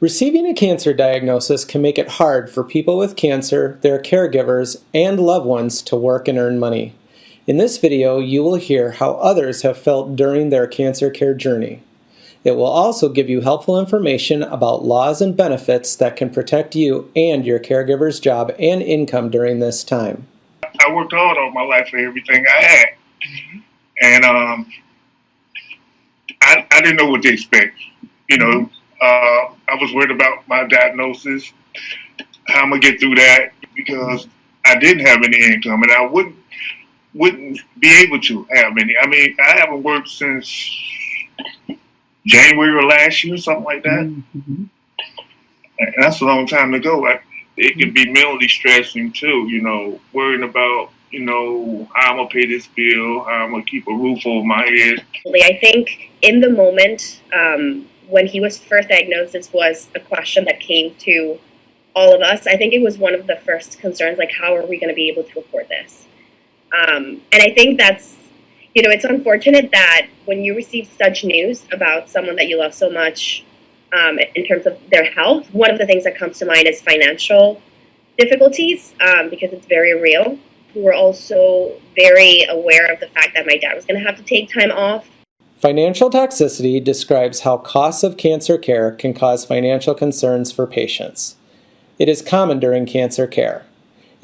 Receiving a cancer diagnosis can make it hard for people with cancer, their caregivers, and loved ones to work and earn money. In this video, you will hear how others have felt during their cancer care journey. It will also give you helpful information about laws and benefits that can protect you and your caregiver's job and income during this time. I worked hard all my life for everything I had. And I didn't know what to expect. I was worried about my diagnosis, how I'm going to get through that, because I didn't have any income and I wouldn't be able to have any. I mean, I haven't worked since January of last year, something like that. And that's a long time ago. It can be mentally stressing too, worrying about, how I'm going to pay this bill, how I'm going to keep a roof over my head. I think in the moment when he was first diagnosed, this was a question that came to all of us. I think it was one of the first concerns, like, how are we going to be able to afford this? And I think that's, it's unfortunate that when you receive such news about someone that you love so much in terms of their health, one of the things that comes to mind is financial difficulties because it's very real. We were also very aware of the fact that my dad was going to have to take time off. Financial toxicity describes how costs of cancer care can cause financial concerns for patients. It is common during cancer care.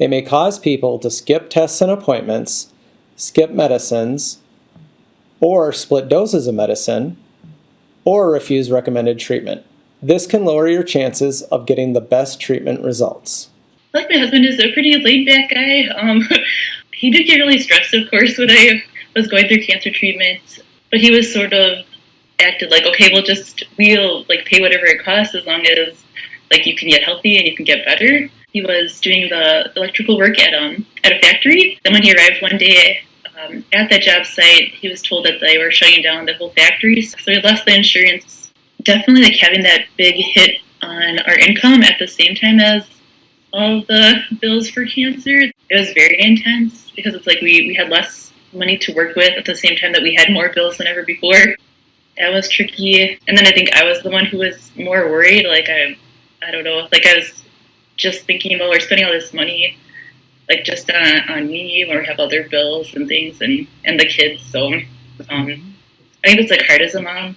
It may cause people to skip tests and appointments, skip medicines, or split doses of medicine, or refuse recommended treatment. This can lower your chances of getting the best treatment results. Like, my husband is a pretty laid-back guy. He did get really stressed, of course, when I was going through cancer treatment, but he was sort of acted like, okay, we'll pay whatever it costs as long as you can get healthy and you can get better. He was doing the electrical work at a factory. Then when he arrived one day at that job site, he was told that they were shutting down the whole factory. So he lost the insurance. Definitely having that big hit on our income at the same time as all the bills for cancer. It was very intense because it's like we had less money to work with at the same time that we had more bills than ever before. That was tricky. And then I think I was the one who was more worried. I don't know, I was just thinking about, we're spending all this money just on me when we have other bills and things and the kids. So I think it's hard as a mom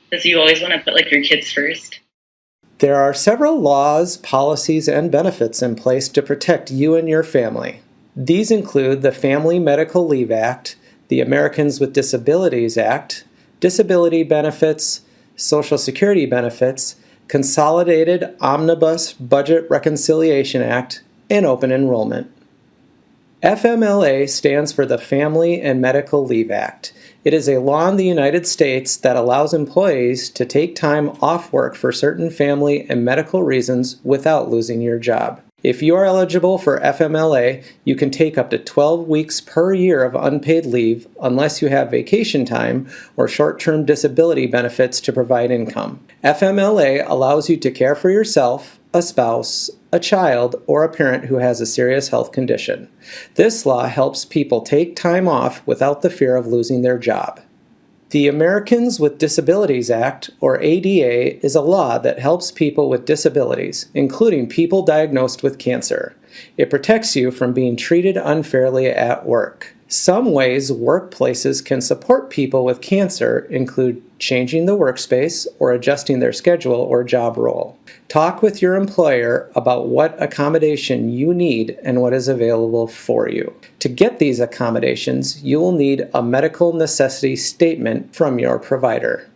because you always want to put your kids first. There are several laws, policies, and benefits in place to protect you and your family. These include the Family Medical Leave Act, the Americans with Disabilities Act, disability benefits, Social Security benefits, Consolidated Omnibus Budget Reconciliation Act, and open enrollment. FMLA stands for the Family and Medical Leave Act. It is a law in the United States that allows employees to take time off work for certain family and medical reasons without losing your job. If you are eligible for FMLA, you can take up to 12 weeks per year of unpaid leave unless you have vacation time or short-term disability benefits to provide income. FMLA allows you to care for yourself, a spouse, a child, or a parent who has a serious health condition. This law helps people take time off without the fear of losing their job. The Americans with Disabilities Act, or ADA, is a law that helps people with disabilities, including people diagnosed with cancer. It protects you from being treated unfairly at work. Some ways workplaces can support people with cancer include changing the workspace or adjusting their schedule or job role. Talk with your employer about what accommodation you need and what is available for you. To get these accommodations, you will need a medical necessity statement from your provider.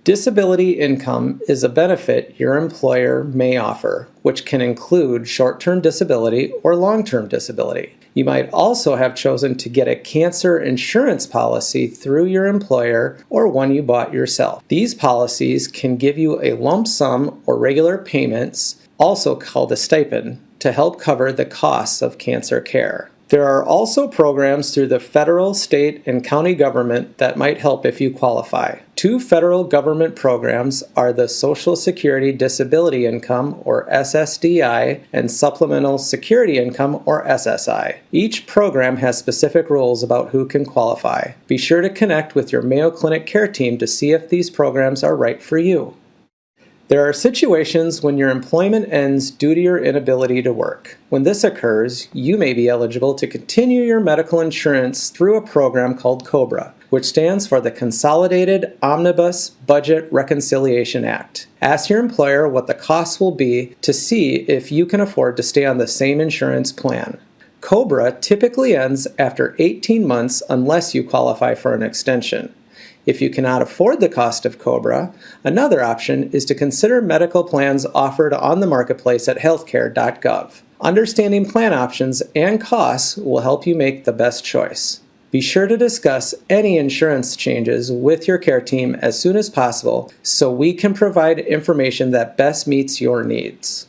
Disability income is a benefit your employer may offer, which can include short-term disability or long-term disability. You might also have chosen to get a cancer insurance policy through your employer or one you bought yourself. These policies can give you a lump sum or regular payments, also called a stipend, to help cover the costs of cancer care. There are also programs through the federal, state, and county government that might help if you qualify. Two federal government programs are the Social Security Disability Income, or SSDI, and Supplemental Security Income, or SSI. Each program has specific rules about who can qualify. Be sure to connect with your Mayo Clinic care team to see if these programs are right for you. There are situations when your employment ends due to your inability to work. When this occurs, you may be eligible to continue your medical insurance through a program called COBRA, which stands for the Consolidated Omnibus Budget Reconciliation Act. Ask your employer what the costs will be to see if you can afford to stay on the same insurance plan. COBRA typically ends after 18 months unless you qualify for an extension. If you cannot afford the cost of COBRA, another option is to consider medical plans offered on the marketplace at healthcare.gov. Understanding plan options and costs will help you make the best choice. Be sure to discuss any insurance changes with your care team as soon as possible so we can provide information that best meets your needs.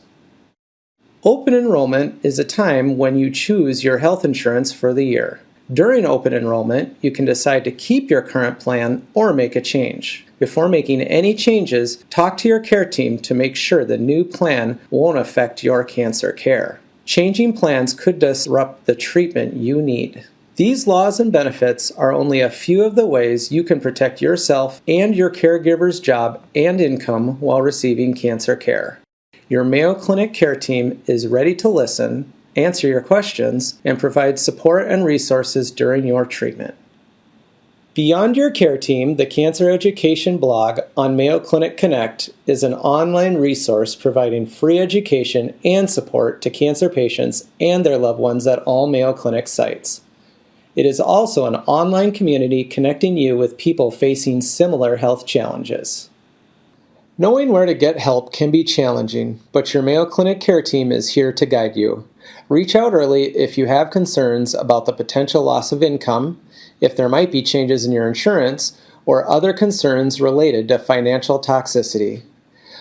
Open enrollment is a time when you choose your health insurance for the year. During open enrollment, you can decide to keep your current plan or make a change. Before making any changes, talk to your care team to make sure the new plan won't affect your cancer care. Changing plans could disrupt the treatment you need. These laws and benefits are only a few of the ways you can protect yourself and your caregiver's job and income while receiving cancer care. Your Mayo Clinic care team is ready to listen, answer your questions, and provide support and resources during your treatment. Beyond Your Care Team, the Cancer Education blog on Mayo Clinic Connect is an online resource providing free education and support to cancer patients and their loved ones at all Mayo Clinic sites. It is also an online community connecting you with people facing similar health challenges. Knowing where to get help can be challenging, but your Mayo Clinic care team is here to guide you. Reach out early if you have concerns about the potential loss of income, if there might be changes in your insurance, or other concerns related to financial toxicity.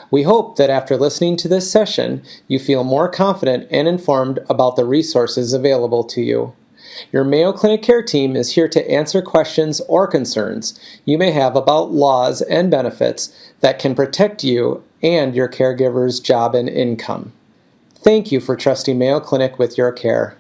We hope that after listening to this session, you feel more confident and informed about the resources available to you. Your Mayo Clinic care team is here to answer questions or concerns you may have about laws and benefits that can protect you and your caregiver's job and income. Thank you for trusting Mayo Clinic with your care.